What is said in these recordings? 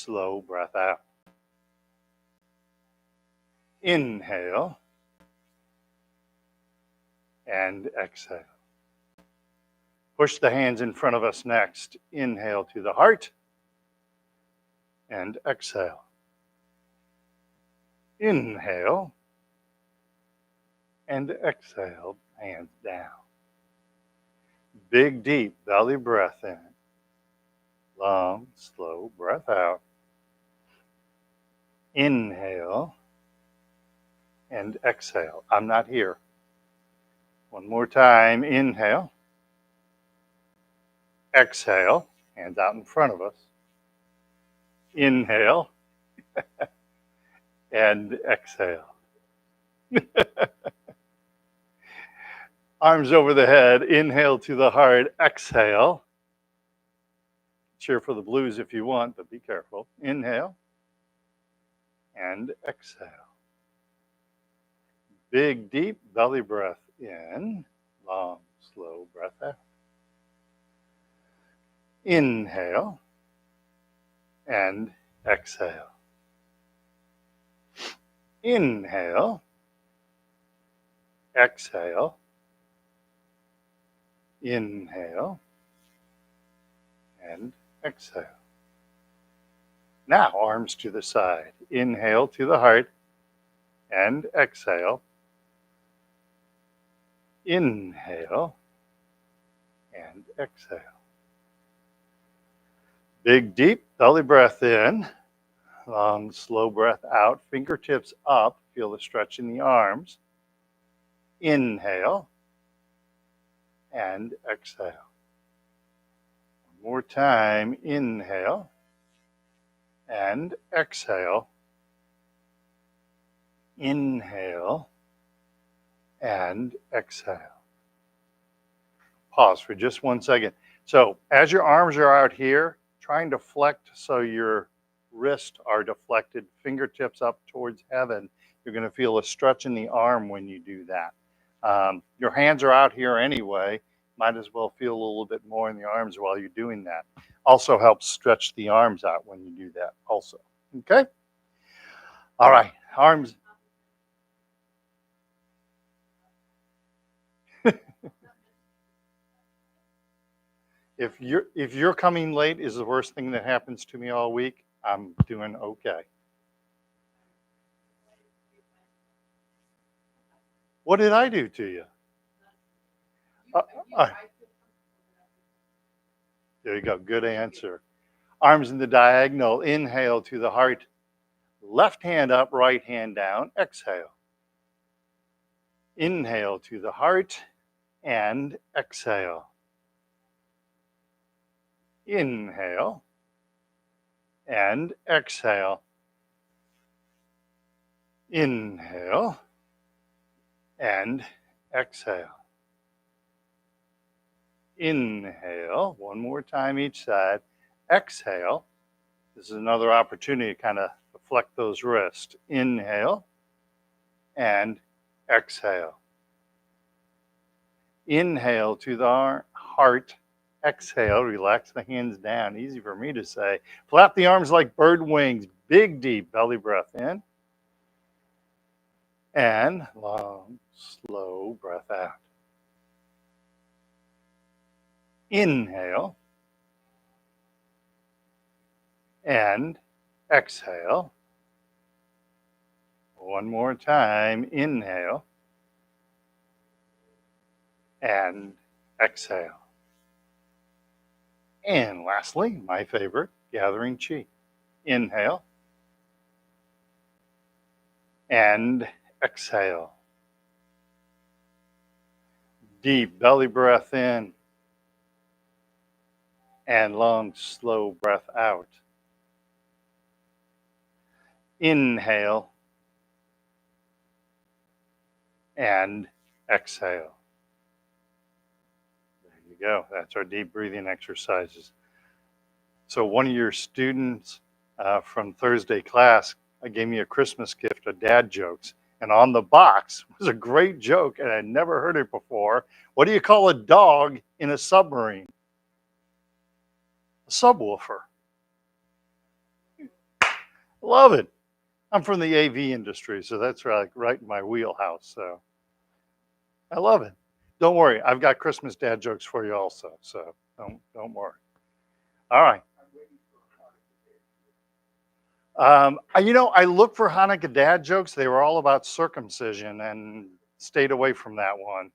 slow breath out. Inhale and exhale. Push the hands in front of us next. Inhale to the heart and exhale. Inhale and exhale, hands down. Big, deep belly breath in. Long, slow breath out. Inhale and exhale. I'm not here. One more time. Inhale. Exhale. Hands out in front of us. Inhale and exhale. Arms over the head. Inhale to the heart. Exhale. Cheer for the blues if you want, but be careful. Inhale and exhale. Big, deep belly breath in. Long, slow breath out. Inhale and exhale. Inhale. Exhale. Inhale and exhale. Now, arms to the side. Inhale to the heart and exhale. Inhale and exhale. Big, deep belly breath in. Long, slow breath out. Fingertips up. Feel the stretch in the arms. Inhale and exhale. One more time. Inhale and exhale. Inhale and exhale. Pause for just 1 second. So as your arms are out here, try and deflect so your wrists are deflected, fingertips up towards heaven. You're going to feel a stretch in the arm when you do that. Your hands are out here anyway. Might as well feel a little bit more in the arms while you're doing that. Also helps stretch the arms out when you do that also. Okay? All right. Arms. If you're coming late is the worst thing that happens to me all week, I'm doing okay. What did I do to you? There you go. Good answer. Arms in the diagonal. Inhale to the heart. Left hand up, right hand down. Exhale. Inhale to the heart and exhale. Inhale and exhale. Inhale and exhale. Inhale, one more time each side. Exhale. This is another opportunity to kind of deflect those wrists. Inhale and exhale. Inhale to the heart. Exhale, relax the hands down. Easy for me to say. Flap the arms like bird wings. Big, deep belly breath in. And long, slow breath out. Inhale. And exhale. One more time. Inhale. And exhale. And lastly, my favorite, gathering chi. Inhale. And exhale. Deep belly breath in. And long, slow breath out. Inhale. And exhale. There you go. That's our deep breathing exercises. So one of your students from Thursday class gave me a Christmas gift of dad jokes. And on the box was a great joke, and I'd never heard it before. What do you call a dog in a submarine? A subwoofer. Love it. I'm from the AV industry, so that's right in my wheelhouse. So I love it. Don't worry, I've got Christmas dad jokes for you also. So don't worry. All right. I looked for Hanukkah dad jokes. They were all about circumcision and stayed away from that one.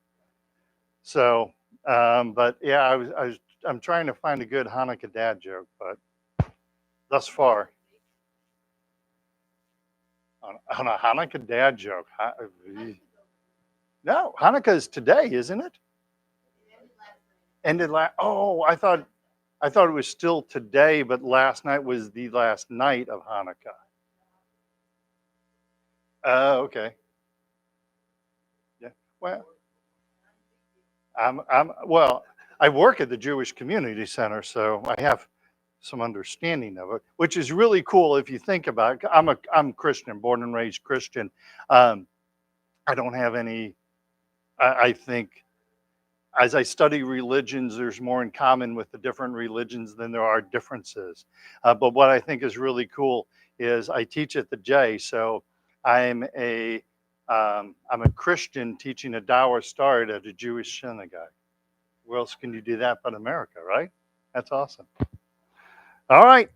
So, but yeah, I'm trying to find a good Hanukkah dad joke, but thus far, on a Hanukkah dad joke, no, Hanukkah is today, isn't it? Ended last. Oh, I thought it was still today, but last night was the last night of Hanukkah. Oh, okay. Yeah. Well, well. I work at the Jewish Community Center, so I have some understanding of it, which is really cool if you think about it. I'm Christian, born and raised Christian. Um, I don't have any. I think as I study religions, there's more in common with the different religions than there are differences. But what I think is really cool is I teach at the J, so I'm a I'm a Christian teaching a Dawa start at a Jewish synagogue. Where else can you do that but America, right? That's awesome. All right,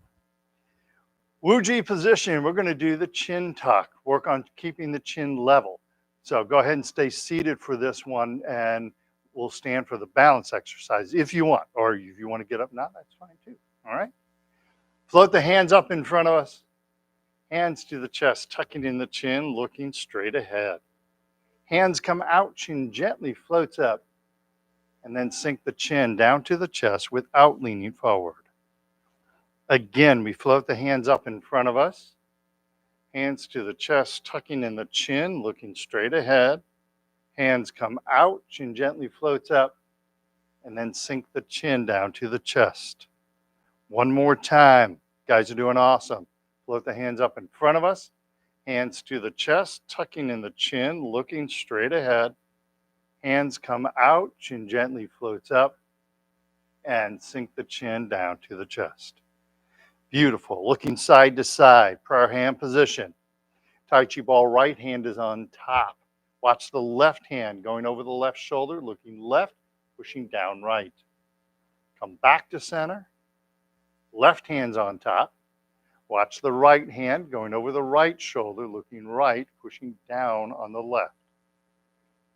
Wuji position. We're going to do the chin tuck. Work on keeping the chin level. So go ahead and stay seated for this one, and we'll stand for the balance exercise if you want, or if you want to get up now, that's fine too. All right. Float the hands up in front of us. Hands to the chest, tucking in the chin, looking straight ahead. Hands come out, chin gently floats up, and then sink the chin down to the chest without leaning forward. Again, we float the hands up in front of us. Hands to the chest, tucking in the chin, looking straight ahead. Hands come out, chin gently floats up, and then sink the chin down to the chest. One more time. Guys are doing awesome. Float the hands up in front of us. Hands to the chest, tucking in the chin, looking straight ahead. Hands come out, chin gently floats up, and sink the chin down to the chest. Beautiful. Looking side to side, prayer hand position. Tai Chi ball, right hand is on top. Watch the left hand going over the left shoulder, looking left, pushing down right. Come back to center. Left hand's on top. Watch the right hand going over the right shoulder, looking right, pushing down on the left.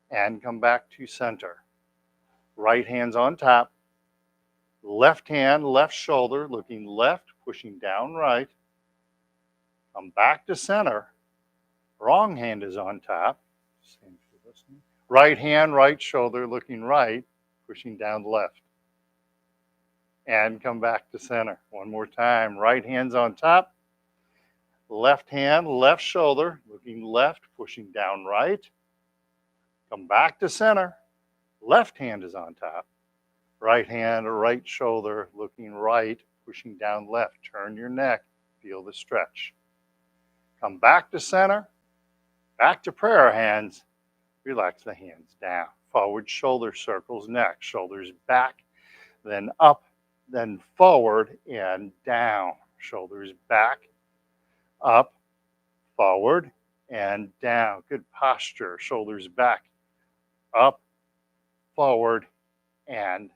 And come back to center. Right hand's on top. Left hand, left shoulder, looking left, pushing down right. Come back to center. Wrong hand is on top. Same for listening. Right hand, right shoulder, looking right, pushing down left. And come back to center. One more time. Right hand's on top. Left hand, left shoulder, looking left, pushing down right. Come back to center. Left hand is on top. Right hand, right shoulder, looking right, pushing down left. Turn your neck. Feel the stretch. Come back to center. Back to prayer hands. Relax the hands down. Forward shoulder circles neck. Shoulders back, then up, then forward and down. Shoulders back, up, forward, and down. Good posture. Shoulders back, up, forward, and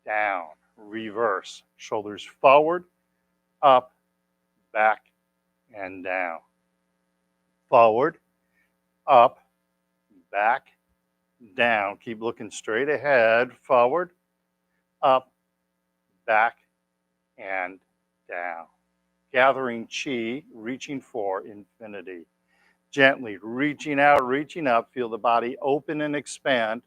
down. Reverse. Shoulders forward, up, back, and down. Forward, up, back, down. Keep looking straight ahead. Forward, up, back, and down. Gathering chi, reaching for infinity. Gently reaching out, reaching up. Feel the body open and expand.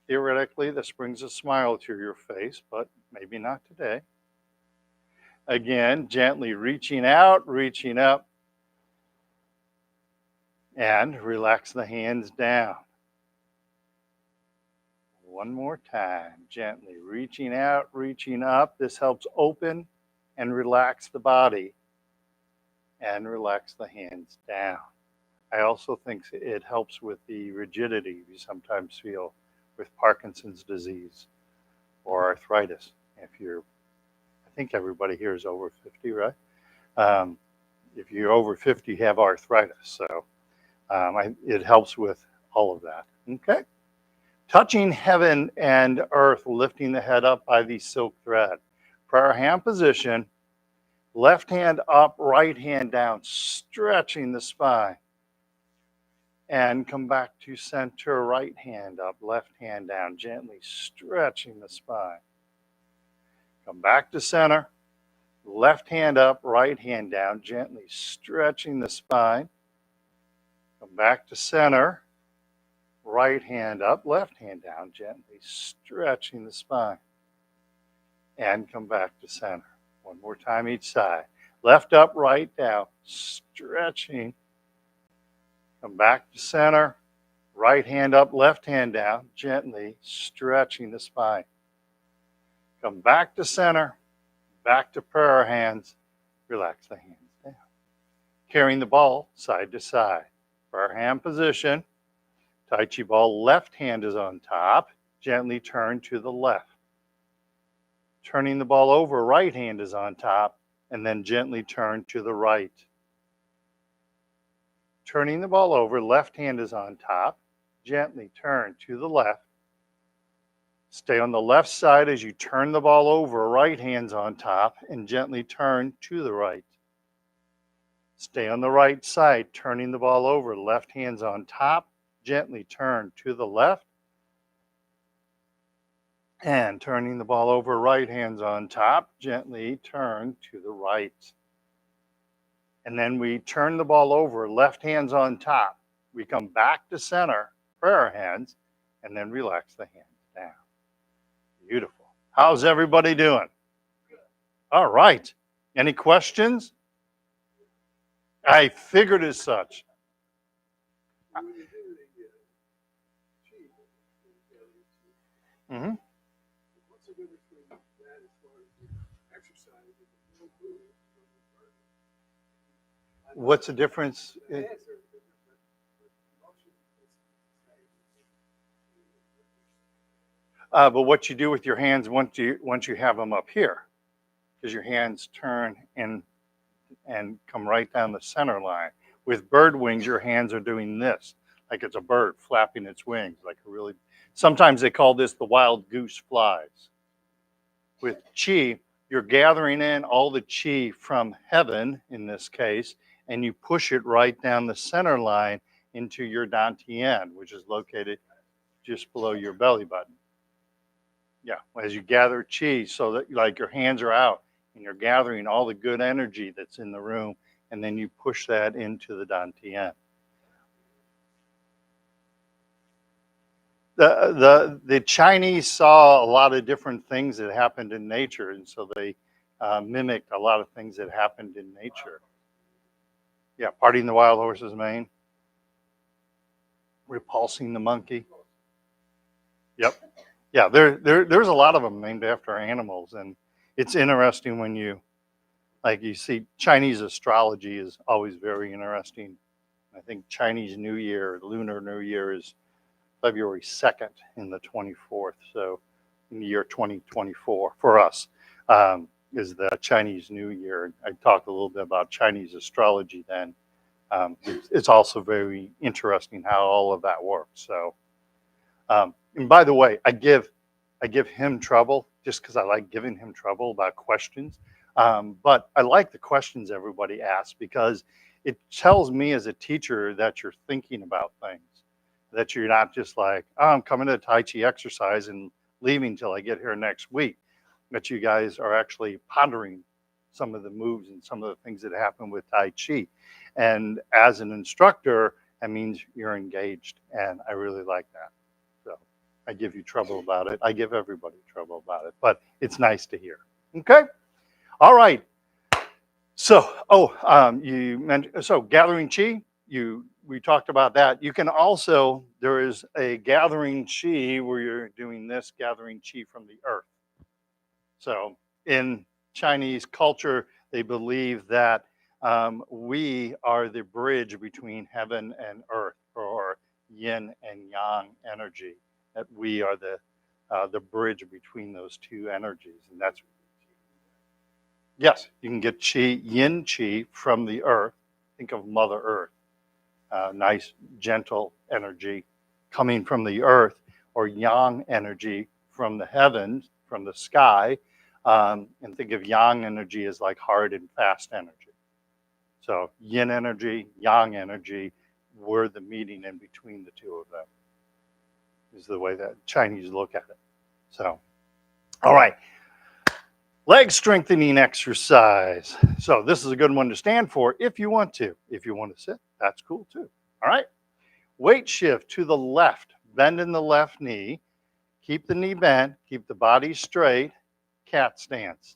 Theoretically, this brings a smile to your face, but maybe not today. Again, gently reaching out, reaching up, and relax the hands down. One more time, gently reaching out, reaching up. This helps open and relax the body and relax the hands down. I also think it helps with the rigidity you sometimes feel with Parkinson's disease or arthritis. If you're, I think everybody here is over 50, right? If you're over 50, you have arthritis. So it helps with all of that. Okay. Touching heaven and earth, lifting the head up by the silk thread. Prayer hand position, left hand up, right hand down, stretching the spine. And come back to center, right hand up, left hand down, gently stretching the spine. Come back to center, left hand up, right hand down, gently stretching the spine. Come back to center, right hand up, left hand down, gently stretching the spine. And come back to center. One more time each side. Left up, right down, stretching. Come back to center. Right hand up, left hand down, gently stretching the spine. Come back to center. Back to prayer hands. Relax the hands down. Carrying the ball side to side. Prayer hand position. Tai Chi ball, left hand is on top. Gently turn to the left. Turning the ball over, right hand is on top, and then gently turn to the right. Turning the ball over, left hand is on top, gently turn to the left. Stay on the left side as you turn the ball over, right hand's on top, and gently turn to the right. Stay on the right side, turning the ball over, left hand's on top, gently turn to the left. And turning the ball over, right hand's on top, gently turn to the right. And then we turn the ball over, left hand's on top. We come back to center, prayer hands, and then relax the hands down. Beautiful. How's everybody doing? All right. Any questions? I figured as such. Mm-hmm. What's the difference? But what you do with your hands once you have them up here, because your hands turn and come right down the center line. With bird wings, your hands are doing this, like it's a bird flapping its wings, like a really. Sometimes they call this the wild goose flies. With chi, you're gathering in all the chi from heaven, in this case, and you push it right down the center line into your dantian, which is located just below your belly button. Yeah, as you gather chi, so that like your hands are out and you're gathering all the good energy that's in the room, and then you push that into the dantian. The Chinese saw a lot of different things that happened in nature, and so they mimicked a lot of things that happened in nature. Yeah, parting the wild horse's mane, repulsing the monkey. Yep. Yeah, there's a lot of them named after animals, and it's interesting when you see Chinese astrology is always very interesting. I think Chinese New Year, Lunar New Year, is February 2nd in the 24th. So in the year 2024 for us is the Chinese New Year. I talked a little bit about Chinese astrology then. It's also very interesting how all of that works. So, and by the way, I give him trouble just because I like giving him trouble about questions. But I like the questions everybody asks because it tells me as a teacher that you're thinking about things, that you're not just like, oh, I'm coming to a Tai Chi exercise and leaving till I get here next week, that you guys are actually pondering some of the moves and some of the things that happen with Tai Chi. And as an instructor, that means you're engaged, and I really like that. So I give you trouble about it. I give everybody trouble about it, but it's nice to hear. Okay? All right. So, you mentioned, so gathering chi, we talked about that. You can also, there is a gathering chi where you're doing this, gathering chi from the earth. So in Chinese culture, they believe that we are the bridge between heaven and earth, or yin and yang energy, that we are the bridge between those two energies. And that's, Yes, you can get chi, yin chi from the earth. Think of Mother Earth. Nice, gentle energy coming from the earth, or yang energy from the heavens, from the sky. And think of yang energy as like hard and fast energy. So yin energy, yang energy, were the meeting in between the two of them, is the way that Chinese look at it. So, all right. Leg strengthening exercise. So this is a good one to stand for if you want to. If you want to sit, that's cool too. All right. Weight shift to the left. Bend in the left knee. Keep the knee bent. Keep the body straight. Cat stance.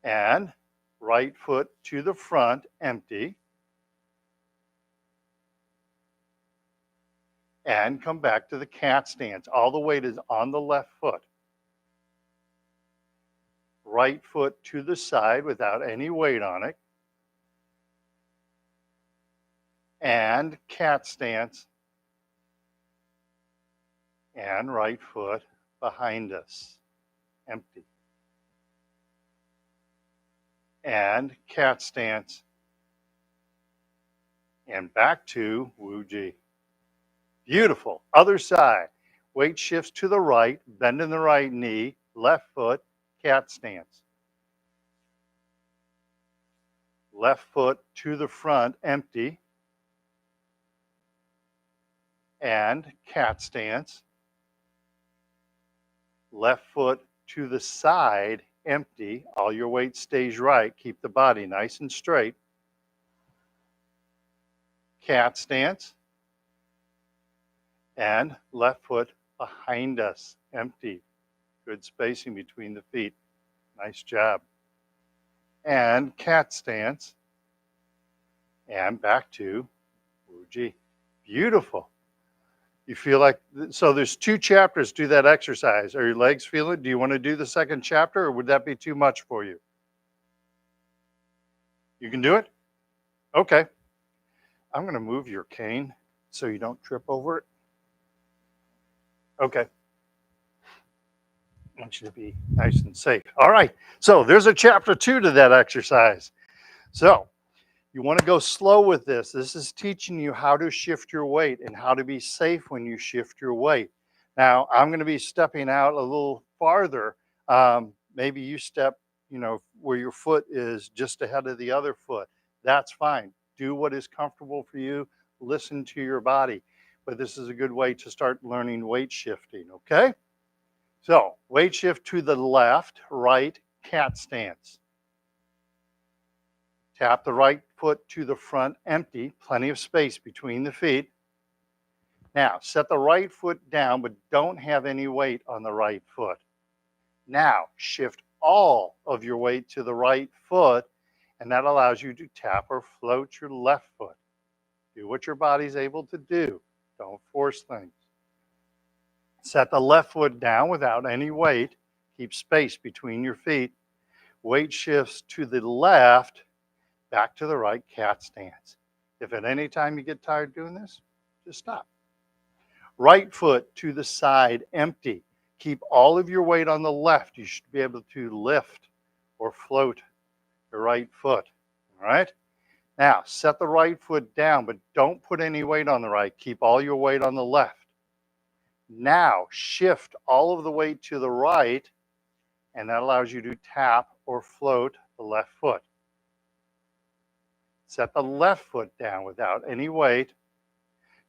And right foot to the front, empty. And come back to the cat stance. All the weight is on the left foot. Right foot to the side without any weight on it. And cat stance. And right foot behind us, empty. And cat stance. And back to Wu Ji. Beautiful. Other side. Weight shifts to the right, bend in the right knee, left foot, cat stance. Left foot to the front, empty. And cat stance. Left foot to the side, empty. All your weight stays right. Keep the body nice and straight. Cat stance. And left foot behind us, empty. Good spacing between the feet. Nice job. And cat stance. And back to Wu Ji. Beautiful. You feel like, so there's 2 chapters to that exercise. Are your legs feeling it? Do you want to do the second chapter, or would that be too much for you? You can do it? Okay. I'm going to move your cane so you don't trip over it. Okay. I want you to be nice and safe. All right. So there's a chapter 2 to that exercise. So you want to go slow with this. This is teaching you how to shift your weight and how to be safe when you shift your weight. Now, I'm going to be stepping out a little farther. Maybe you step, where your foot is just ahead of the other foot. That's fine. Do what is comfortable for you. Listen to your body. But this is a good way to start learning weight shifting, okay? So, weight shift to the left, right, cat stance. Tap the right foot to the front, empty, plenty of space between the feet. Now, set the right foot down, but don't have any weight on the right foot. Now, shift all of your weight to the right foot, and that allows you to tap or float your left foot. Do what your body's able to do. Don't force things. Set the left foot down without any weight. Keep space between your feet. Weight shifts to the left, back to the right, cat stance. If at any time you get tired doing this, just stop. Right foot to the side, empty. Keep all of your weight on the left. You should be able to lift or float your right foot. All right? Now, set the right foot down, but don't put any weight on the right. Keep all your weight on the left. Now, shift all of the weight to the right, and that allows you to tap or float the left foot. Set the left foot down without any weight.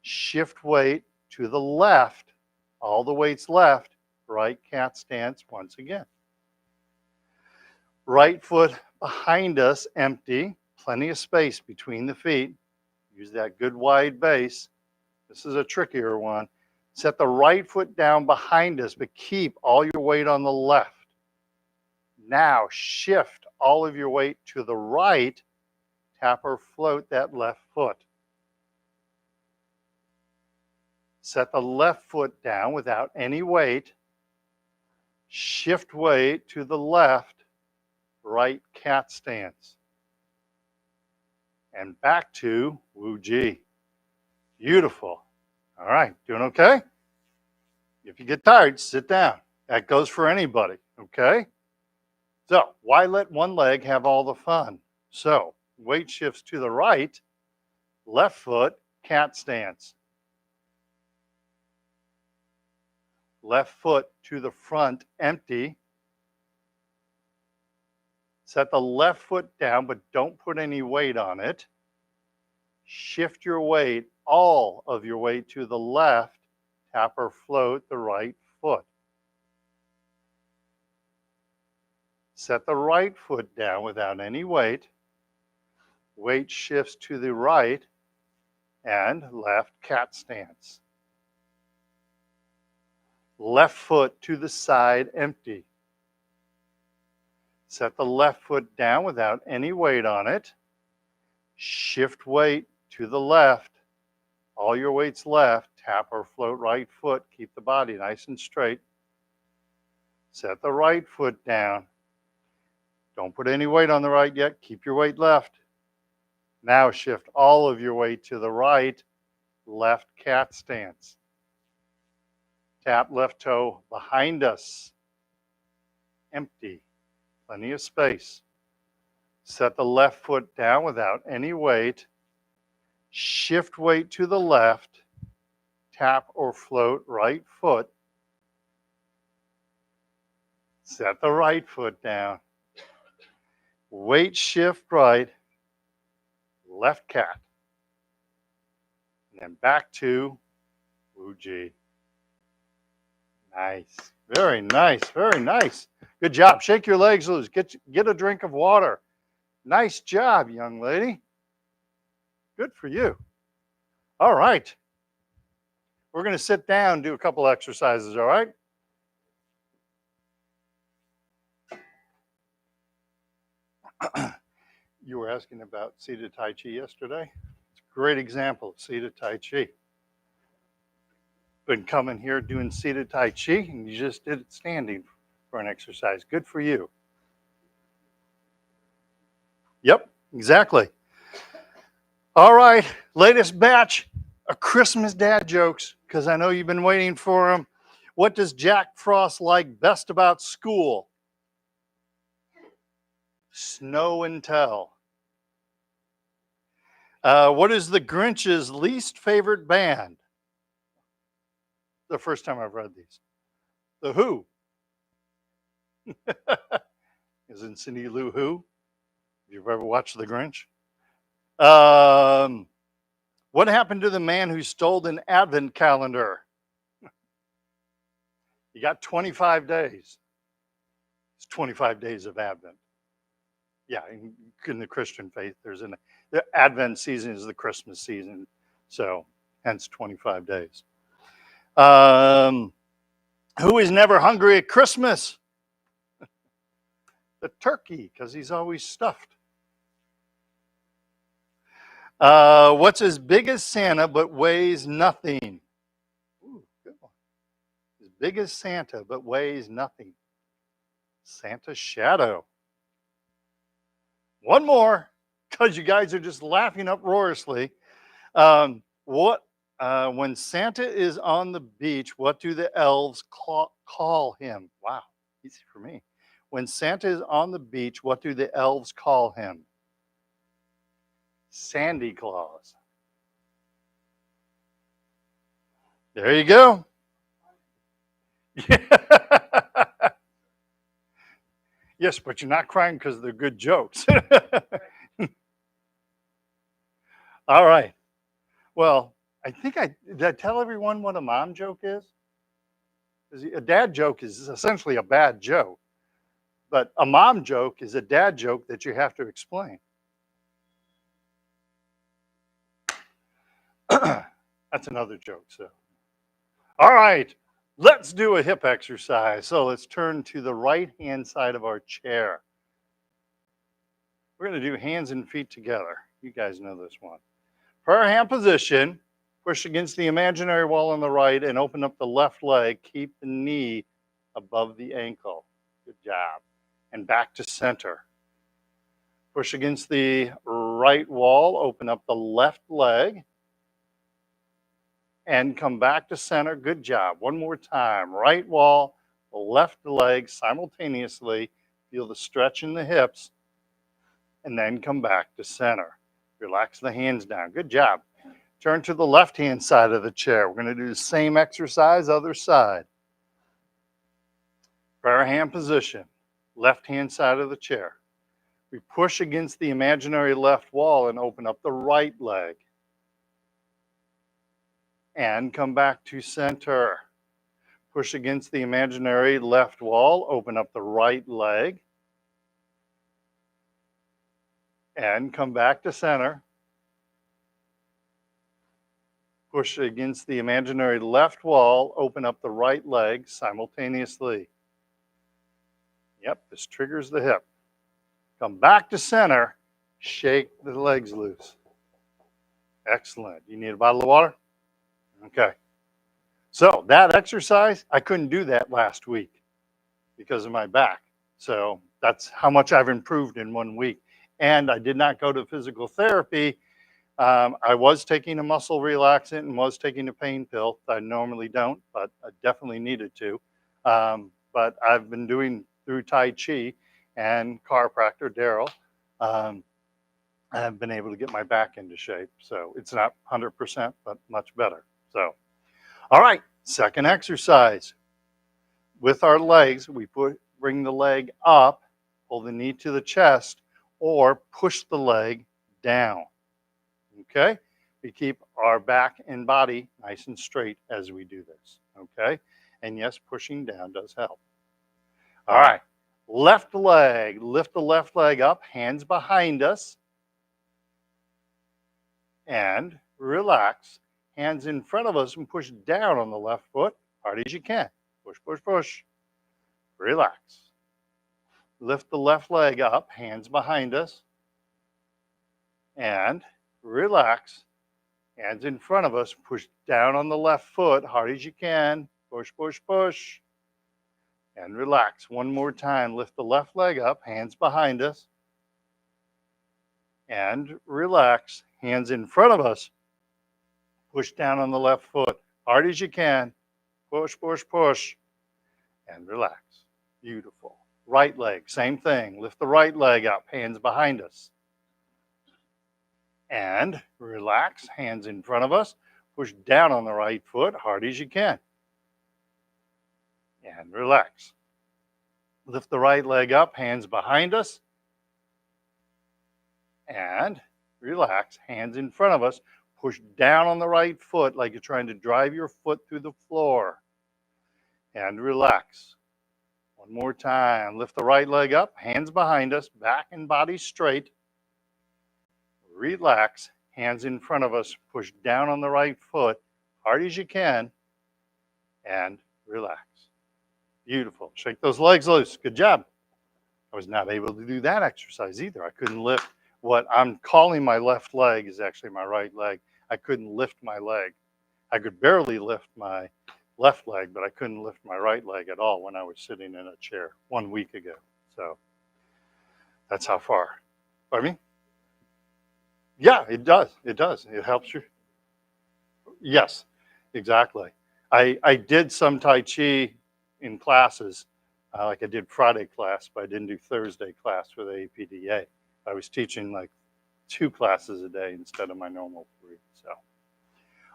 Shift weight to the left. All the weight's left. Right cat stance once again. Right foot behind us, empty. Plenty of space between the feet. Use that good wide base. This is a trickier one. Set the right foot down behind us, but keep all your weight on the left. Now shift all of your weight to the right. Tap or float that left foot. Set the left foot down without any weight. Shift weight to the left, right cat stance. And back to Wu Ji. Beautiful. All right, doing okay? If you get tired, sit down. That goes for anybody. Okay? So, why let one leg have all the fun? So, weight shifts to the right, left foot, cat stance. Left foot to the front, empty. Set the left foot down, but don't put any weight on it. Shift your weight, all of your weight to the left, tap or float the right foot. Set the right foot down without any weight. Weight shifts to the right and left cat stance. Left foot to the side, empty. Set the left foot down without any weight on it. Shift weight to the left. All your weight's left. Tap or float right foot. Keep the body nice and straight. Set the right foot down. Don't put any weight on the right yet. Keep your weight left. Now shift all of your weight to the right, left cat stance. Tap left toe behind us. Empty. Plenty of space. Set the left foot down without any weight. Shift weight to the left. Tap or float right foot. Set the right foot down. Weight shift right. Left cat. And then back to Wuji. Nice. Very nice. Very nice. Good job. Shake your legs loose. Get a drink of water. Nice job, young lady. Good for you. All right. We're going to sit down and do a couple exercises, all right? You were asking about seated Tai Chi yesterday. It's a great example of seated Tai Chi. Been coming here doing seated Tai Chi, and you just did it standing for an exercise. Good for you. Yep, exactly. All right, latest batch of Christmas dad jokes, because I know you've been waiting for them. What does Jack Frost like best about school? Snow and tell. What is the Grinch's least favorite band? The first time I've read these. The Who. Isn't Cindy Lou Who? Have you ever watched The Grinch? What happened to the man who stole an advent calendar? He got 25 days. It's 25 days of Advent. Yeah, in the Christian faith, the Advent season is the Christmas season, so hence 25 days. Who is never hungry at Christmas? The turkey, because he's always stuffed. What's as big as Santa but weighs nothing? Ooh, good one. As big as Santa but weighs nothing. Santa's shadow. One more, because you guys are just laughing uproariously. When Santa is on the beach, what do the elves call him? Wow, easy for me. When Santa is on the beach, what do the elves call him? Sandy Claus. There you go. Yes, but you're not crying because they're good jokes. All right. Well, I think did I tell everyone what a mom joke is? A dad joke is essentially a bad joke, but a mom joke is a dad joke that you have to explain. That's another joke. So, all right, let's do a hip exercise. So let's turn to the right-hand side of our chair. We're going to do hands and feet together. You guys know this one. Prayer hand position. Push against the imaginary wall on the right and open up the left leg. Keep the knee above the ankle. Good job. And back to center. Push against the right wall. Open up the left leg. And come back to center. Good job. One more time. Right wall. left leg simultaneously. Feel the stretch in the hips, and then come back to center. Relax the hands down. Good job. Turn to the left-hand side of the chair. We're going to do the same exercise, other side. Prayer hand position, left-hand side of the chair. We push against the imaginary left wall and open up the right leg. And come back to center. Push against the imaginary left wall, open up the right leg. And come back to center. Push against the imaginary left wall, open up the right leg simultaneously. Yep, this triggers the hip. Come back to center, shake the legs loose. Excellent. You need a bottle of water? Okay. So that exercise, I couldn't do that last week because of my back. So that's how much I've improved in 1 week. And I did not go to physical therapy. I was taking a muscle relaxant and was taking a pain pill. I normally don't, but I definitely needed to. But I've been doing through Tai Chi and chiropractor Daryl. I've been able to get my back into shape. So it's not 100%, but much better. So, all right, second exercise. With our legs, we bring the leg up, pull the knee to the chest, or push the leg down. Okay? We keep our back and body nice and straight as we do this. Okay? And yes, pushing down does help. All right. Left leg. Lift the left leg up, hands behind us. And relax. Hands in front of us and push down on the left foot, hard as you can. Push, push, push. Relax. Lift the left leg up, hands behind us. And relax. Hands in front of us, push down on the left foot, hard as you can. Push, push, push. And relax. One more time. Lift the left leg up, hands behind us. And relax. Hands in front of us. Push down on the left foot, hard as you can. Push, push, push. And relax. Beautiful. Right leg, same thing. Lift the right leg up, hands behind us. And relax. Hands in front of us. Push down on the right foot, hard as you can. And relax. Lift the right leg up, hands behind us. And relax. Hands in front of us. Push down on the right foot like you're trying to drive your foot through the floor. And relax. One more time. Lift the right leg up, hands behind us, back and body straight. Relax. Hands in front of us. Push down on the right foot, hard as you can. And relax. Beautiful. Shake those legs loose. Good job. I was not able to do that exercise either. I couldn't lift what I'm calling my left leg is actually my right leg. I couldn't lift my leg. I could barely lift my left leg, but I couldn't lift my right leg at all when I was sitting in a chair 1 week ago. So that's how far. Pardon me? Yeah, it does. It does. It helps you. Yes, exactly. I did some Tai Chi in classes, like I did Friday class, but I didn't do Thursday class for the APDA. I was teaching like 2 classes a day instead of my normal 3. So,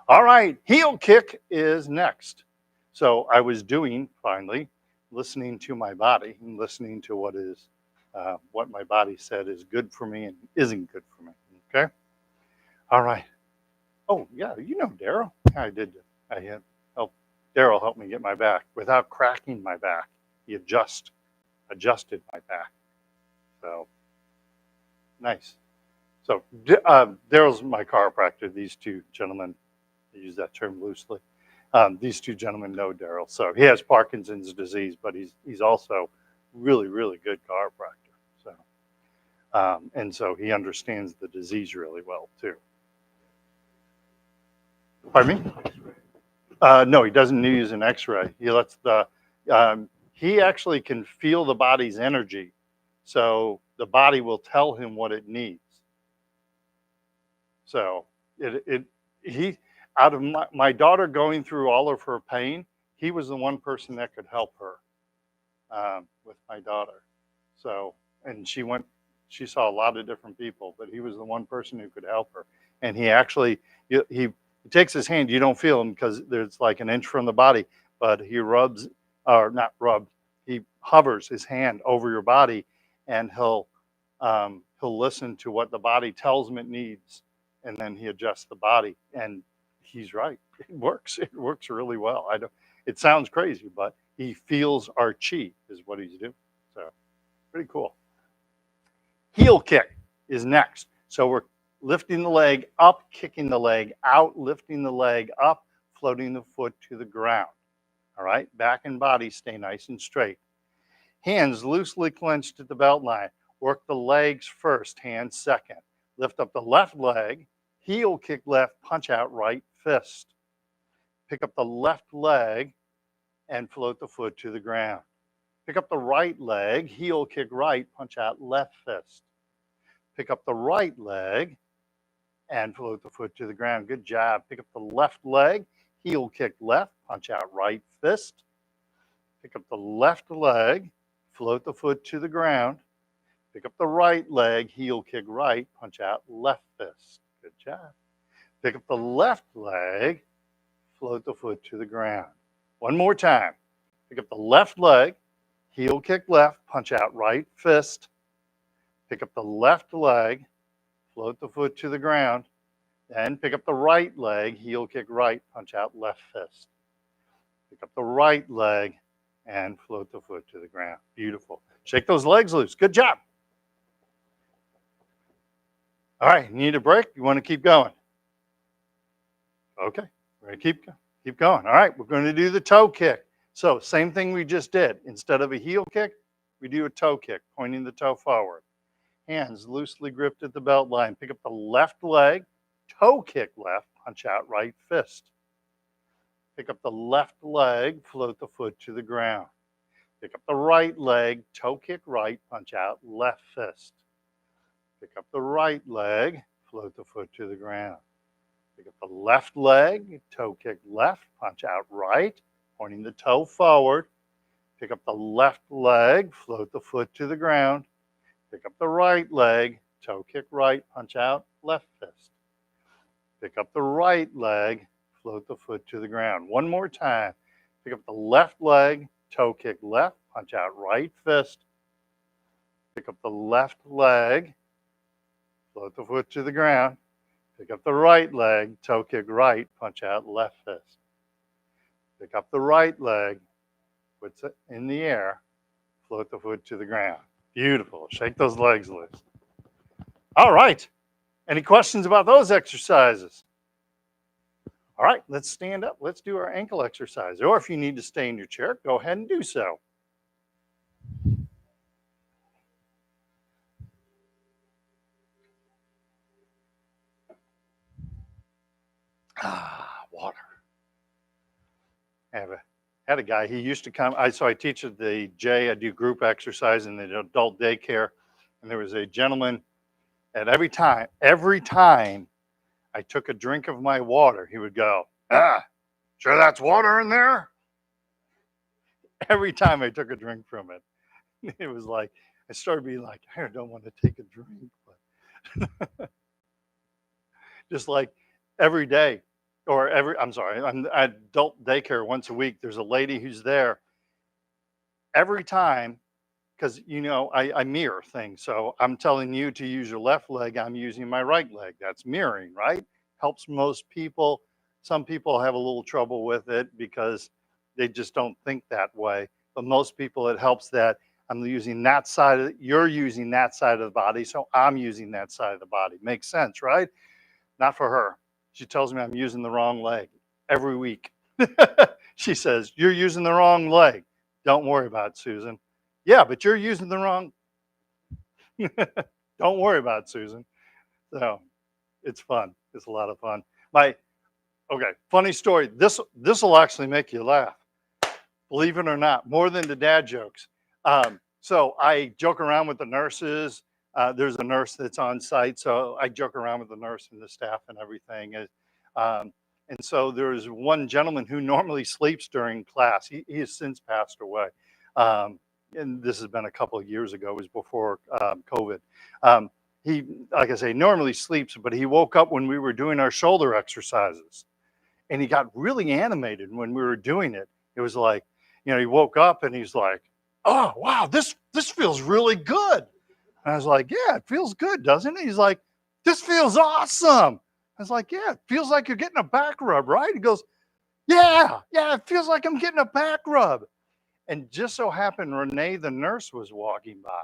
all right, heel kick is next. So I was doing finally listening to my body and listening to what my body said is good for me and isn't good for me. Okay. All right. Oh yeah, you know Daryl. I did. I had help. Daryl helped me get my back without cracking my back. He adjusted my back. So nice. So Daryl's my chiropractor. These 2 gentlemen, I use that term loosely. These 2 gentlemen know Daryl. So he has Parkinson's disease, but he's also really, really good chiropractor. So and so he understands the disease really well too. Pardon me? No, he doesn't use an X-ray. He lets he actually can feel the body's energy, so the body will tell him what it needs. So he out of my daughter going through all of her pain, he was the one person that could help her. with my daughter. So, and she saw a lot of different people, but he was the one person who could help her. And he actually, he takes his hand, you don't feel him because there's like an inch from the body, but he rubs, or not rub, he hovers his hand over your body, and he'll listen to what the body tells him it needs, and then he adjusts the body. And he's right, it works. It works really well. I don't. It sounds crazy, but he feels our chi is what he's doing. So pretty cool. Heel kick is next. So we're lifting the leg up, kicking the leg out, lifting the leg up, floating the foot to the ground. All right, back and body stay nice and straight. Hands loosely clenched at the belt line. Work the legs first, hands second. Lift up the left leg, heel kick left, punch out right fist. Pick up the left leg and float the foot to the ground. Pick up the right leg, heel kick right, punch out left fist. Pick up the right leg and float the foot to the ground. Good job. Pick up the left leg, heel kick left, punch out right fist. Pick up the left leg, float the foot to the ground. Pick up the right leg, heel kick right, punch out left fist. Good job. Pick up the left leg, float the foot to the ground. One more time. Pick up the left leg, heel kick left, punch out right fist. Pick up the left leg, float the foot to the ground. Then pick up the right leg, heel kick right, punch out left fist. Pick up the right leg and float the foot to the ground. Beautiful. Shake those legs loose. Good job. All right, you need a break? You want to keep going? Okay, we're going to keep going. All right, we're going to do the toe kick. So same thing we just did. Instead of a heel kick, we do a toe kick, pointing the toe forward. Hands loosely gripped at the belt line. Pick up the left leg, toe kick left, punch out right fist. Pick up the left leg, float the foot to the ground. Pick up the right leg, toe kick right, punch out left fist. Pick up the right leg, float the foot to the ground. Pick up the left leg, toe kick left, punch out right, pointing the toe forward. Pick up the left leg, float the foot to the ground. Pick up the right leg, toe kick right, punch out left fist. Pick up the right leg, float the foot to the ground. One more time. Pick up the left leg, toe kick left, punch out right fist. Pick up the left leg, float the foot to the ground. Pick up the right leg, toe kick right, punch out left fist. Pick up the right leg, puts it in the air, float the foot to the ground. Beautiful. Shake those legs loose. All right. Any questions about those exercises? All right, let's stand up. Let's do our ankle exercise. Or if you need to stay in your chair, go ahead and do so. Water. I had a guy, he used to come, so I teach at the J, I do group exercise in the adult daycare. And there was a gentleman, and every time I took a drink of my water, he would go, sure that's water in there? Every time I took a drink from it, it was like, I started being like, I don't want to take a drink, but just like every day, I'm at adult daycare once a week. There's a lady who's there every time, because I mirror things. So I'm telling you to use your left leg, I'm using my right leg. That's mirroring, right? Helps most people. Some people have a little trouble with it because they just don't think that way. But most people, it helps that I'm using that side, you're using that side of the body, so I'm using that side of the body. Makes sense, right? Not for her. She tells me I'm using the wrong leg every week. She says, you're using the wrong leg. Don't worry about it, Susan. Yeah, but you're using the wrong. Don't worry about it, Susan. So it's fun. It's a lot of fun. Okay, funny story. This will actually make you laugh. Believe it or not, more than the dad jokes. So I joke around with the nurses. There's a nurse that's on site, so I joke around with the nurse and the staff and everything. And so there's one gentleman who normally sleeps during class. He has since passed away. and this has been a couple of years ago, it was before COVID. Um, he, like I say, normally sleeps, but he woke up when we were doing our shoulder exercises, and he got really animated when we were doing it. It was like, he woke up and he's like, "Oh wow, this feels really good." And I was like, "Yeah, it feels good, doesn't it?" He's like, "This feels awesome." I was like, "Yeah, it feels like you're getting a back rub, right?" He goes, "Yeah, yeah, it feels like I'm getting a back rub." And just so happened Renee, the nurse, was walking by.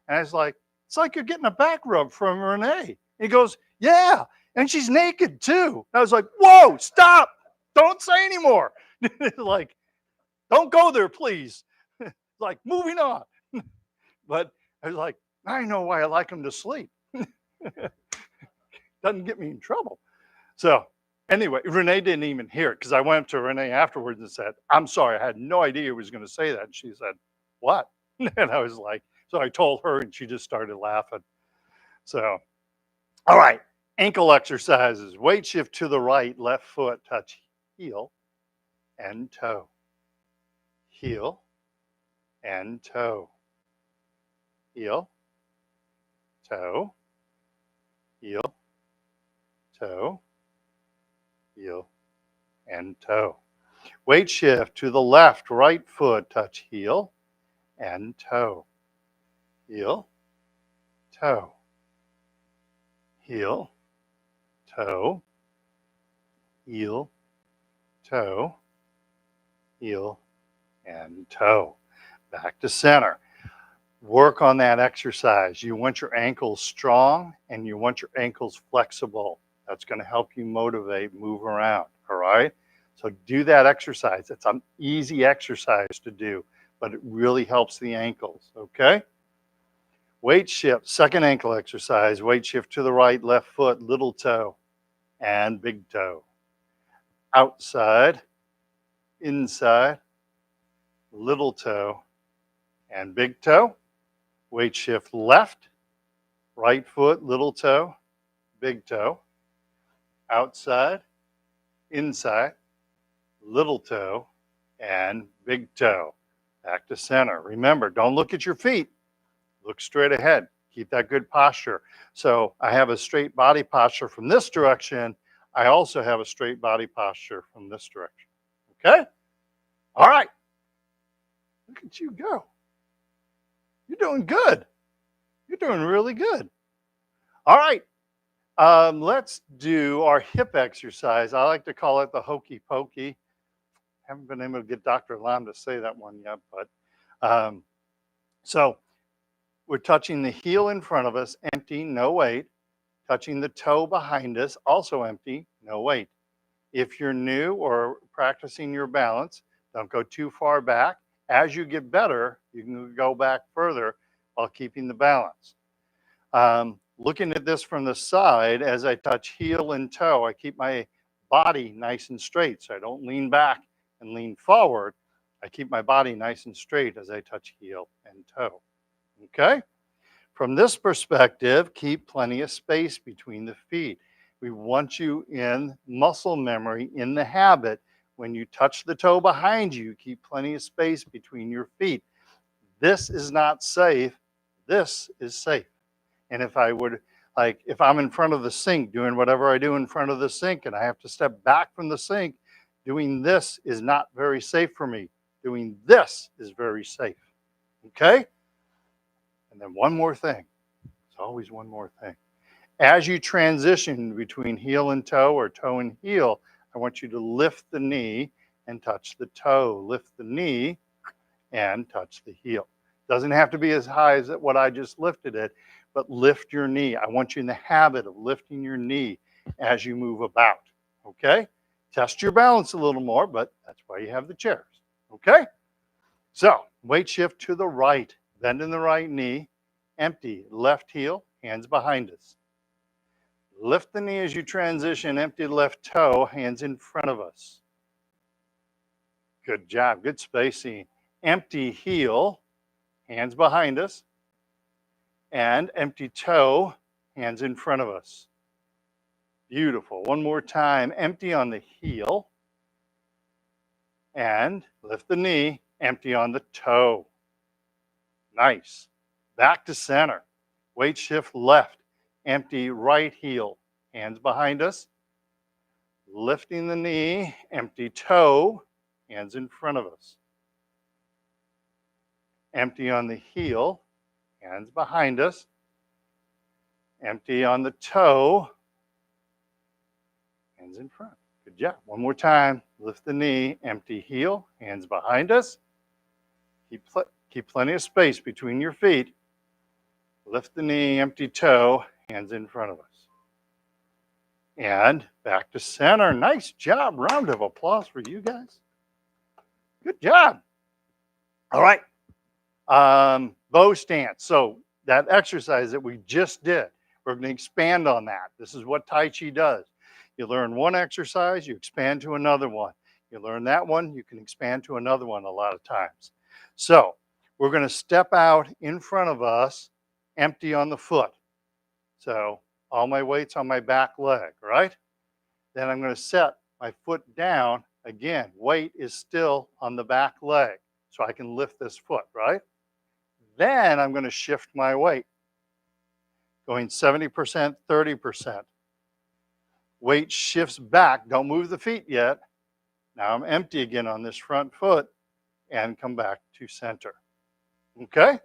And I was like, "It's like you're getting a back rub from Renee." He goes, "Yeah, and she's naked too." And I was like, "Whoa, stop. Don't say anymore." Like, don't go there, please. Like, moving on. But I was like, I know why I like him to sleep. Doesn't get me in trouble. So anyway, Renee didn't even hear it because I went up to Renee afterwards and said, "I'm sorry, I had no idea he was going to say that." And she said, "What?" And I was like, so I told her and she just started laughing. So, all right, ankle exercises. Weight shift to the right, left foot, touch heel and toe. Heel and toe. Heel, toe, heel, toe, heel, and toe. Weight shift to the left, right foot, touch heel and toe. Heel, toe, heel, toe, heel, toe, heel, and toe. Back to center. Work on that exercise. You want your ankles strong and you want your ankles flexible. That's going to help you motivate, move around. All right. So do that exercise. It's an easy exercise to do, but it really helps the ankles. Okay. Weight shift, second ankle exercise. Weight shift to the right, left foot, little toe, and big toe. Outside, inside, little toe, and big toe. Weight shift left, right foot, little toe, big toe. Outside, inside, little toe, and big toe. Back to center. Remember, don't look at your feet. Look straight ahead. Keep that good posture. So I have a straight body posture from this direction. I also have a straight body posture from this direction. Okay? All right. Look at you go. You're doing good. You're doing really good. All right. Let's do our hip exercise. I like to call it the hokey pokey. Haven't been able to get Dr. Lam to say that one yet, but so we're touching the heel in front of us, empty, no weight. Touching the toe behind us, also empty, no weight. If you're new or practicing your balance, don't go too far back. As you get better, you can go back further while keeping the balance. Looking at this from the side, as I touch heel and toe, I keep my body nice and straight. So I don't lean back and lean forward. I keep my body nice and straight as I touch heel and toe. Okay? From this perspective, keep plenty of space between the feet. We want you in muscle memory, in the habit. When you touch the toe behind you, keep plenty of space between your feet. This is not safe. This is safe. And if I would, like, if I'm in front of the sink doing whatever I do in front of the sink and I have to step back from the sink, doing this is not very safe for me. Doing this is very safe. Okay? And then one more thing. There's always one more thing. As you transition between heel and toe or toe and heel, I want you to lift the knee and touch the toe. Lift the knee and touch the heel. Doesn't have to be as high as what I just lifted it, but lift your knee. I want you in the habit of lifting your knee as you move about. Okay? Test your balance a little more, but that's why you have the chairs. Okay? So, weight shift to the right, bend in the right knee, empty, left heel, hands behind us. Lift the knee as you transition, empty left toe, hands in front of us. Good job, good spacing. Empty heel, hands behind us, and empty toe, hands in front of us. Beautiful. One more time, empty on the heel, and lift the knee, empty on the toe. Nice. Back to center. Weight shift left. Empty right heel. Hands behind us. Lifting the knee. Empty toe. Hands in front of us. Empty on the heel. Hands behind us. Empty on the toe. Hands in front. Good job. One more time. Lift the knee. Empty heel. Hands behind us. Keep plenty of space between your feet. Lift the knee, empty toe, hands in front of us. And back to center. Nice job. Round of applause for you guys. Good job. All right. Bow stance. So that exercise that we just did, we're going to expand on that. This is what Tai Chi does. You learn one exercise, you expand to another one. You learn that one, you can expand to another one a lot of times. So we're going to step out in front of us, empty on the foot. So all my weight's on my back leg, right? Then I'm going to set my foot down. Again, weight is still on the back leg, so I can lift this foot, right? Then I'm going to shift my weight, going 70%, 30%. Weight shifts back. Don't move the feet yet. Now I'm empty again on this front foot and come back to center. Okay?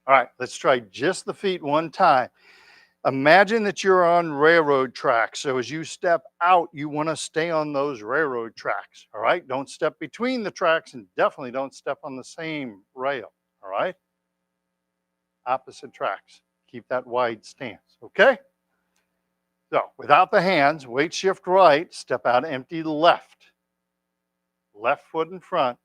All right, let's try just the feet one time. Imagine that you're on railroad tracks. So as you step out, you want to stay on those railroad tracks. All right? Don't step between the tracks and definitely don't step on the same rail. All right? Opposite tracks. Keep that wide stance. Okay? So without the hands, weight shift right, step out empty left. Left foot in front.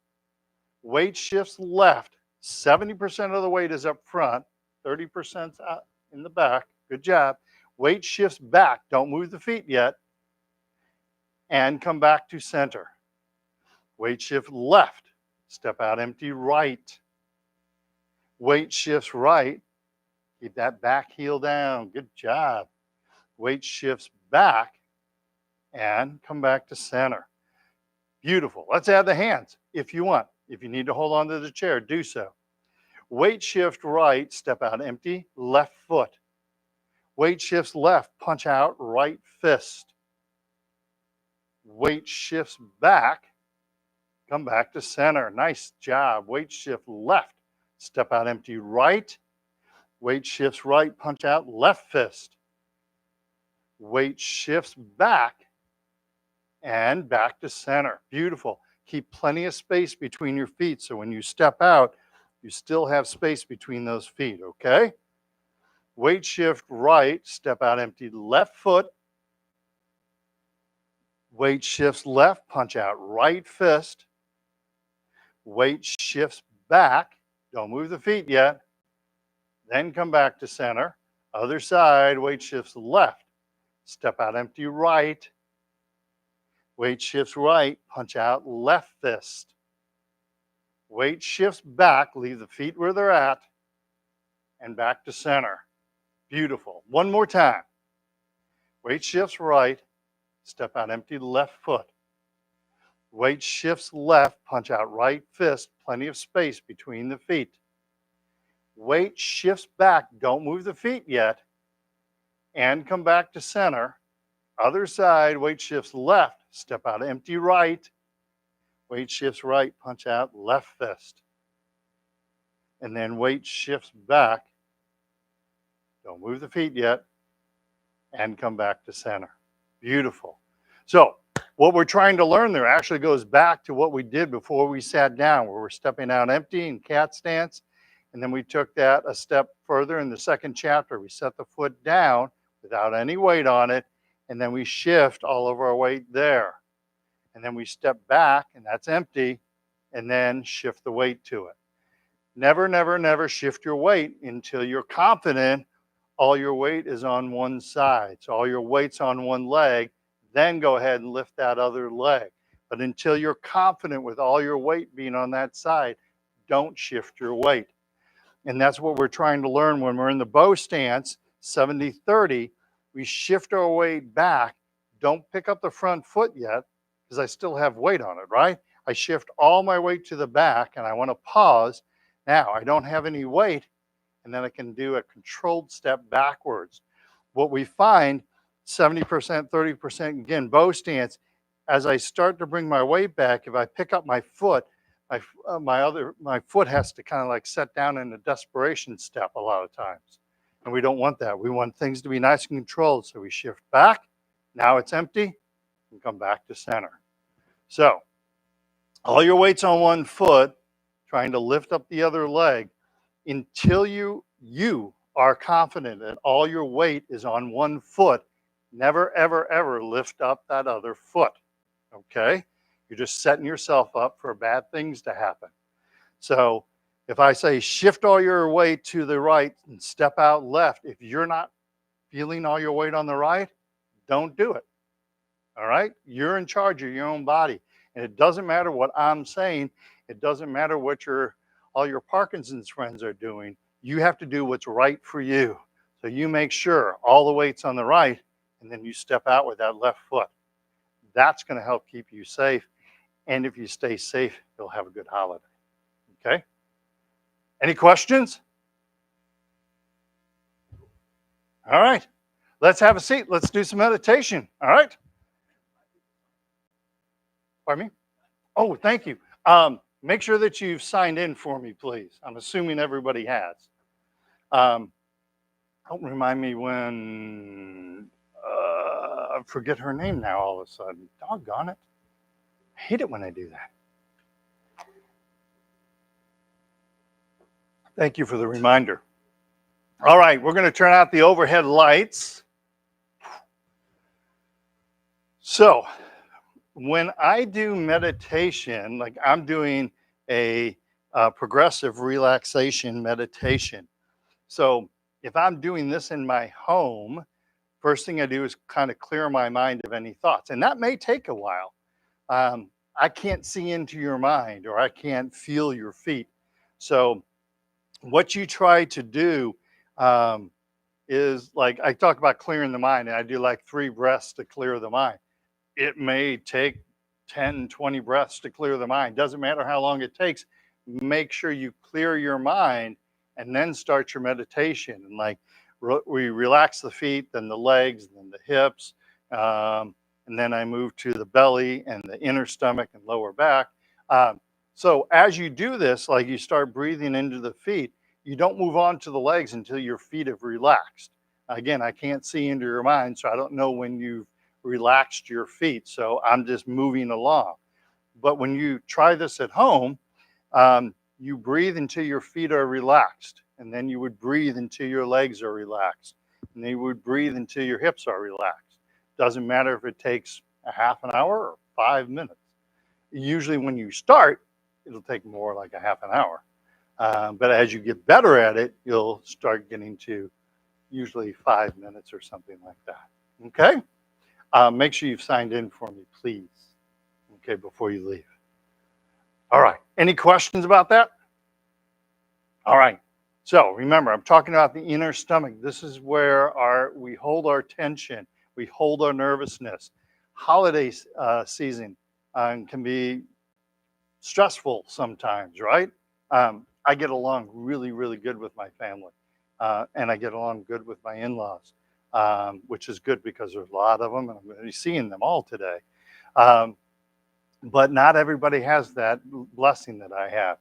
Weight shifts left. 70% of the weight is up front. 30% out in the back. Good job. Weight shifts back. Don't move the feet yet. And come back to center. Weight shift left. Step out empty right. Weight shifts right. Keep that back heel down. Good job. Weight shifts back and come back to center. Beautiful. Let's add the hands if you want. If you need to hold on to the chair, do so. Weight shift right, step out empty, left foot. Weight shifts left, punch out, right fist. Weight shifts back, come back to center. Nice job. Weight shift left, step out empty right. Weight shifts right, punch out, left fist. Weight shifts back and back to center. Beautiful. Keep plenty of space between your feet so when you step out, you still have space between those feet, okay? Weight shift right, step out empty left foot. Weight shifts left, punch out right fist. Weight shifts back, don't move the feet yet. Then come back to center. Other side, weight shifts left. Step out empty right. Weight shifts right, punch out left fist. Weight shifts back, leave the feet where they're at, and back to center. Beautiful. One more time. Weight shifts right, step out empty left foot. Weight shifts left, punch out right fist, plenty of space between the feet. Weight shifts back, don't move the feet yet, and come back to center. Other side, weight shifts left, step out empty right. Weight shifts right, punch out left fist. And then weight shifts back. Don't move the feet yet. And come back to center. Beautiful. So what we're trying to learn there actually goes back to what we did before we sat down, where we're stepping out empty in cat stance. And then we took that a step further in the second chapter. We set the foot down without any weight on it. And then we shift all of our weight there. And then we step back, and that's empty, and then shift the weight to it. Never, never, never shift your weight until you're confident all your weight is on one side. So all your weight's on one leg, then go ahead and lift that other leg. But until you're confident with all your weight being on that side, don't shift your weight. And that's what we're trying to learn when we're in the bow stance, 70-30. We shift our weight back. Don't pick up the front foot yet because I still have weight on it, right? I shift all my weight to the back and I want to pause. Now, I don't have any weight, and then I can do a controlled step backwards. What we find, 70%, 30%, again, bow stance, as I start to bring my weight back, if I pick up my foot, my foot has to kind of like set down in a desperation step a lot of times. And we don't want that. We want things to be nice and controlled. So we shift back. Now it's empty and come back to center. So all your weight's on one foot, trying to lift up the other leg until you are confident that all your weight is on one foot. Never, ever, ever lift up that other foot. Okay? You're just setting yourself up for bad things to happen. So if I say shift all your weight to the right and step out left, if you're not feeling all your weight on the right, don't do it. All right? You're in charge of your own body. And it doesn't matter what I'm saying. It doesn't matter what all your Parkinson's friends are doing. You have to do what's right for you. So you make sure all the weight's on the right, and then you step out with that left foot. That's going to help keep you safe. And if you stay safe, you'll have a good holiday. Okay? Any questions? All right. Let's have a seat. Let's do some meditation. All right? Pardon me? Oh, thank you. Make sure that you've signed in for me, please. I'm assuming everybody has. Don't remind me when, I forget her name now all of a sudden. Doggone it. I hate it when I do that. Thank you for the reminder. All right, we're going to turn out the overhead lights. So, when I do meditation, like I'm doing a progressive relaxation meditation. So, if I'm doing this in my home, first thing I do is kind of clear my mind of any thoughts. And that may take a while. I can't see into your mind or I can't feel your feet. So, what you try to do is like I talk about clearing the mind, and I do like 3 breaths to clear the mind. It may take 10, 20 breaths to clear the mind. Doesn't matter how long it takes. Make sure you clear your mind and then start your meditation. And like we relax the feet, then the legs, then the hips. And then I move to the belly and the inner stomach and lower back. So as you do this, like you start breathing into the feet, you don't move on to the legs until your feet have relaxed. Again, I can't see into your mind, so I don't know when you've relaxed your feet. So I'm just moving along. But when you try this at home, you breathe until your feet are relaxed. And then you would breathe until your legs are relaxed. And then you would breathe until your hips are relaxed. Doesn't matter if it takes a half an hour or 5 minutes. Usually when you start, it'll take more like a half an hour. But as you get better at it, you'll start getting to usually 5 minutes or something like that. Okay? Make sure you've signed in for me, please. Okay, before you leave. All right. Any questions about that? All right. So remember, I'm talking about the inner stomach. This is where we hold our tension. We hold our nervousness. Holiday season can be stressful sometimes, right? I get along really, really good with my family. And I get along good with my in-laws, which is good because there's a lot of them, and I'm going to be seeing them all today. But not everybody has that blessing that I have.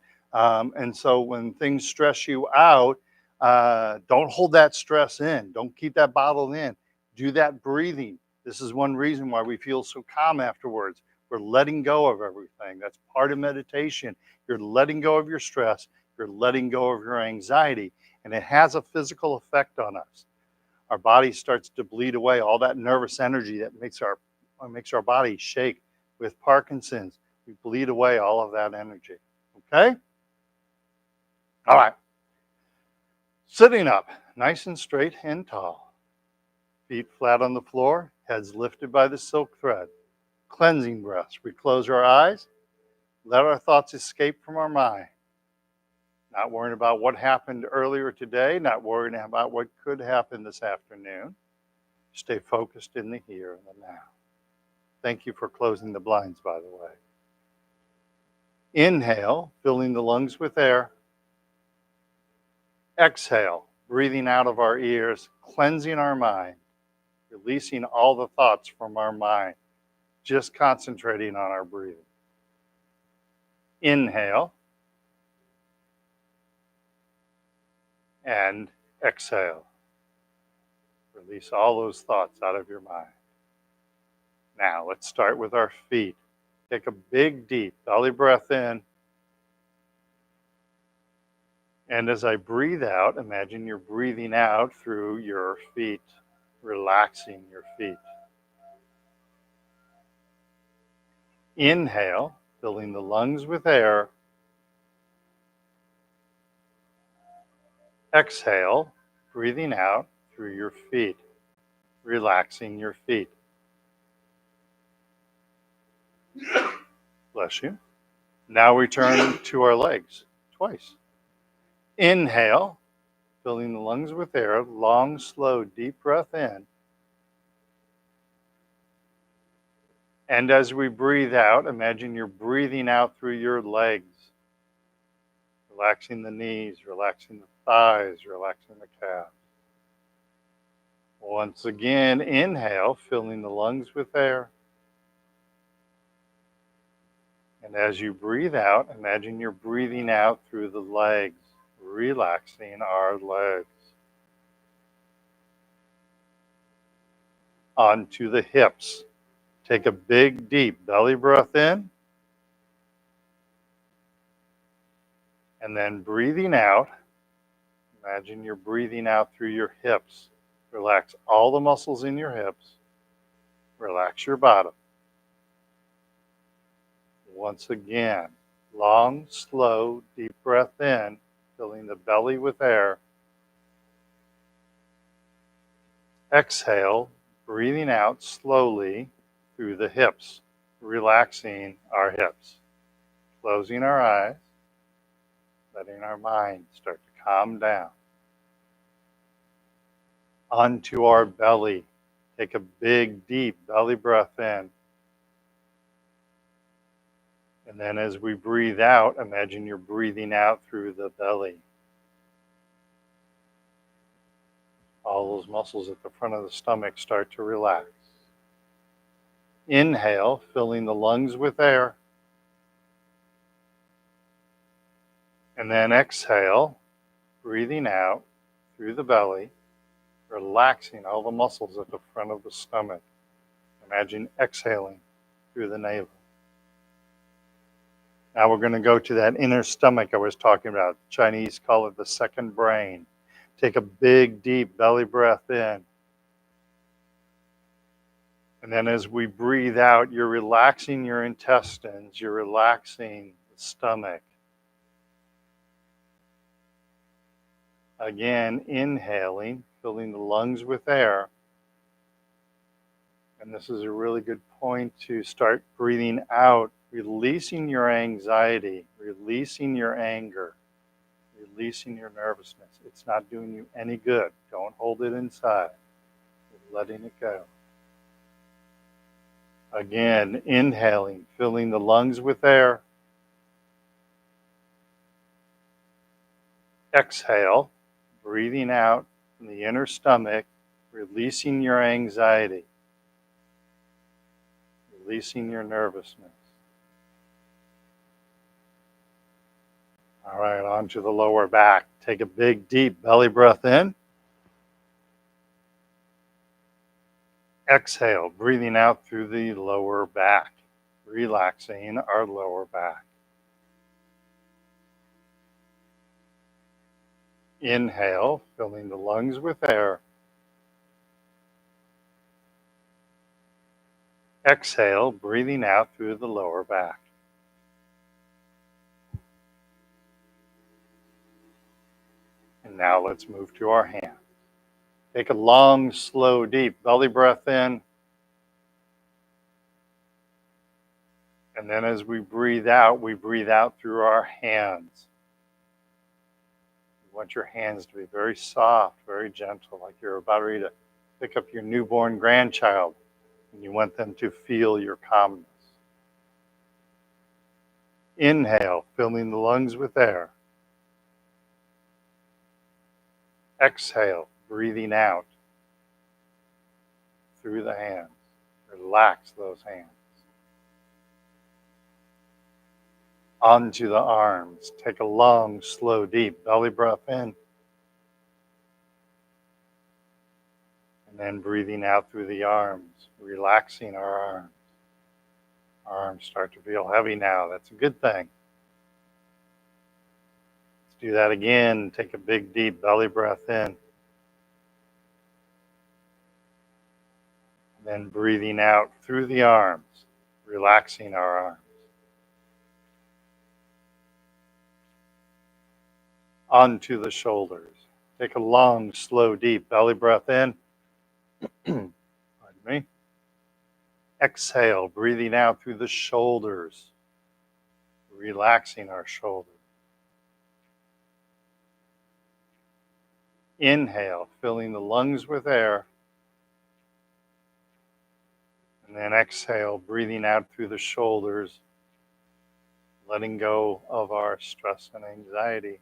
And so when things stress you out, don't hold that stress in. Don't keep that bottled in. Do that breathing. This is one reason why we feel so calm afterwards. We're letting go of everything. That's part of meditation. You're letting go of your stress. You're letting go of your anxiety. And it has a physical effect on us. Our body starts to bleed away all that nervous energy that makes our body shake. With Parkinson's, we bleed away all of that energy. Okay? All right. Sitting up, nice and straight and tall. Feet flat on the floor, heads lifted by the silk thread. Cleansing breaths. We close our eyes, let our thoughts escape from our mind. Not worrying about what happened earlier today, not worrying about what could happen this afternoon. Stay focused in the here and the now. Thank you for closing the blinds, by the way. Inhale, filling the lungs with air. Exhale, breathing out of our ears, cleansing our mind, releasing all the thoughts from our mind, just concentrating on our breathing. Inhale and exhale. Release all those thoughts out of your mind. Now, let's start with our feet. Take a big, deep belly breath in. And as I breathe out, imagine you're breathing out through your feet, relaxing your feet. Inhale, filling the lungs with air. Exhale, breathing out through your feet, relaxing your feet. Bless you. Now we turn to our legs twice. Inhale, filling the lungs with air, long, slow, deep breath in. And as we breathe out, imagine you're breathing out through your legs, relaxing the knees, relaxing the thighs, relaxing the calves. Once again, inhale, filling the lungs with air. And as you breathe out, imagine you're breathing out through the legs, relaxing our legs. Onto the hips. Take a big, deep belly breath in. And then breathing out, imagine you're breathing out through your hips. Relax all the muscles in your hips. Relax your bottom. Once again, long, slow, deep breath in, filling the belly with air. Exhale, breathing out slowly through the hips, relaxing our hips. Closing our eyes, letting our mind start to calm down. Onto our belly. Take a big, deep belly breath in. And then as we breathe out, imagine you're breathing out through the belly. All those muscles at the front of the stomach start to relax. Inhale, filling the lungs with air. And then exhale, breathing out through the belly, relaxing all the muscles at the front of the stomach. Imagine exhaling through the navel. Now we're going to go to that inner stomach I was talking about. The Chinese call it the second brain. Take a big, deep belly breath in. And then as we breathe out, you're relaxing your intestines, you're relaxing the stomach. Again, inhaling, filling the lungs with air. And this is a really good point to start breathing out, releasing your anxiety, releasing your anger, releasing your nervousness. It's not doing you any good. Don't hold it inside. You're letting it go. Again, inhaling, filling the lungs with air. Exhale, breathing out from the inner stomach, releasing your anxiety, releasing your nervousness. All right, on to the lower back. Take a big, deep belly breath in. Exhale, breathing out through the lower back, relaxing our lower back. Inhale, filling the lungs with air. Exhale, breathing out through the lower back. And now let's move to our hands. Take a long, slow, deep belly breath in. And then as we breathe out through our hands. You want your hands to be very soft, very gentle, like you're about ready to pick up your newborn grandchild. And you want them to feel your calmness. Inhale, filling the lungs with air. Exhale, breathing out through the hands. Relax those hands. Onto the arms. Take a long, slow, deep belly breath in. And then breathing out through the arms, relaxing our arms. Our arms start to feel heavy now. That's a good thing. Let's do that again. Take a big, deep belly breath in. And then breathing out through the arms, relaxing our arms. Onto the shoulders. Take a long, slow, deep belly breath in. Pardon me. Exhale, breathing out through the shoulders, relaxing our shoulders. Inhale, filling the lungs with air. And then exhale, breathing out through the shoulders, letting go of our stress and anxiety.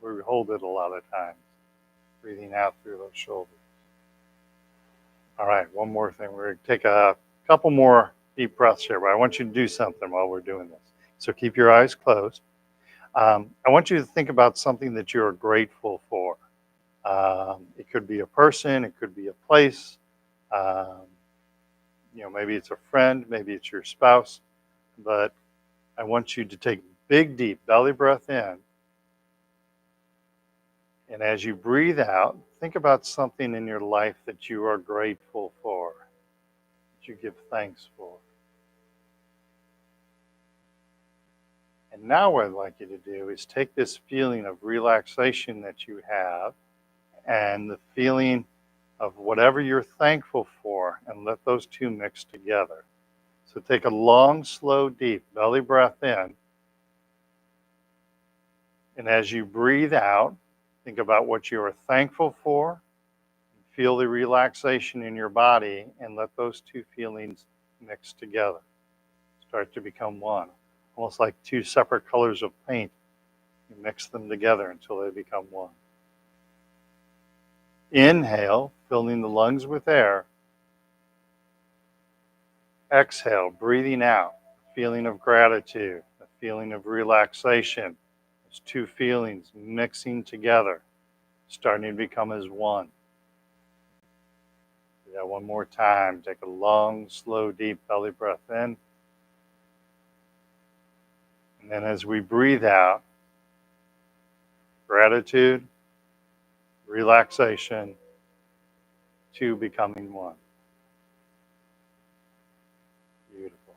We hold it a lot of times. Breathing out through those shoulders. All right, one more thing. We're going to take a couple more deep breaths here, but I want you to do something while we're doing this. So keep your eyes closed. I want you to think about something that you're grateful for. It could be a person, it could be a place. Maybe it's a friend, maybe it's your spouse. But I want you to take a big, deep belly breath in. And as you breathe out, think about something in your life that you are grateful for, that you give thanks for. And now what I'd like you to do is take this feeling of relaxation that you have and the feeling of whatever you're thankful for and let those two mix together. So take a long, slow, deep belly breath in. And as you breathe out, think about what you are thankful for. Feel the relaxation in your body and let those two feelings mix together. Start to become one. Almost like two separate colors of paint. You mix them together until they become one. Inhale, filling the lungs with air. Exhale, breathing out. A feeling of gratitude, a feeling of relaxation. Those two feelings mixing together, starting to become as one. Do that one more time. Take a long, slow, deep belly breath in. And then as we breathe out, gratitude, relaxation, two becoming one. Beautiful.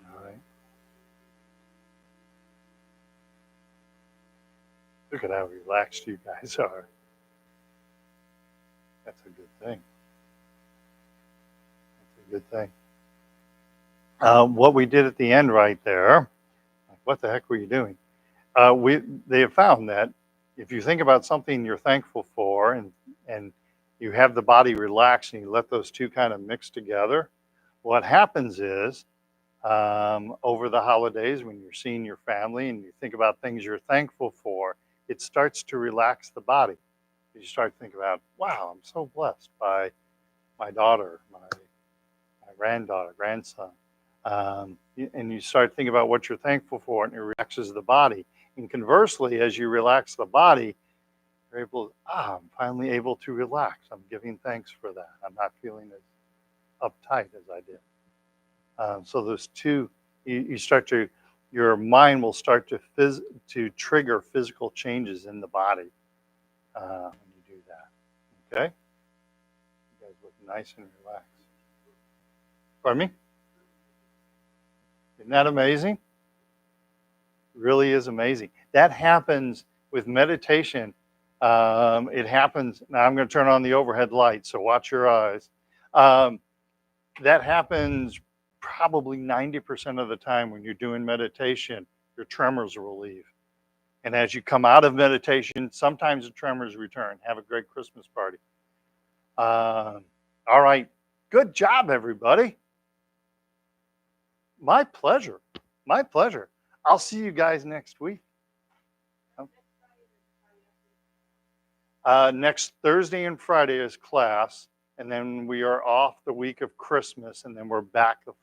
All right. Look at how relaxed you guys are. That's a good thing. That's a good thing. What we did at the end right there, like, what the heck were you doing? They have found that if you think about something you're thankful for and you have the body relax and you let those two kind of mix together, what happens is over the holidays when you're seeing your family and you think about things you're thankful for, it starts to relax the body. You start to think about, wow, I'm so blessed by my daughter, my granddaughter, grandson. And you start thinking about what you're thankful for, and it relaxes the body. And conversely, as you relax the body, you're able, I'm finally able to relax. I'm giving thanks for that. I'm not feeling as uptight as I did. So those two, you start to, your mind will start to trigger physical changes in the body when you do that. Okay? You guys look nice and relaxed. Pardon me? Isn't that amazing? It really is amazing. That happens with meditation. It happens, now I'm going to turn on the overhead light, so watch your eyes. That happens probably 90% of the time when you're doing meditation, your tremors will leave. And as you come out of meditation, sometimes the tremors return. Have a great Christmas party. All right. Good job, everybody. My pleasure. My pleasure. I'll see you guys next week. Next Thursday and Friday is class, and then we are off the week of Christmas, and then we're back the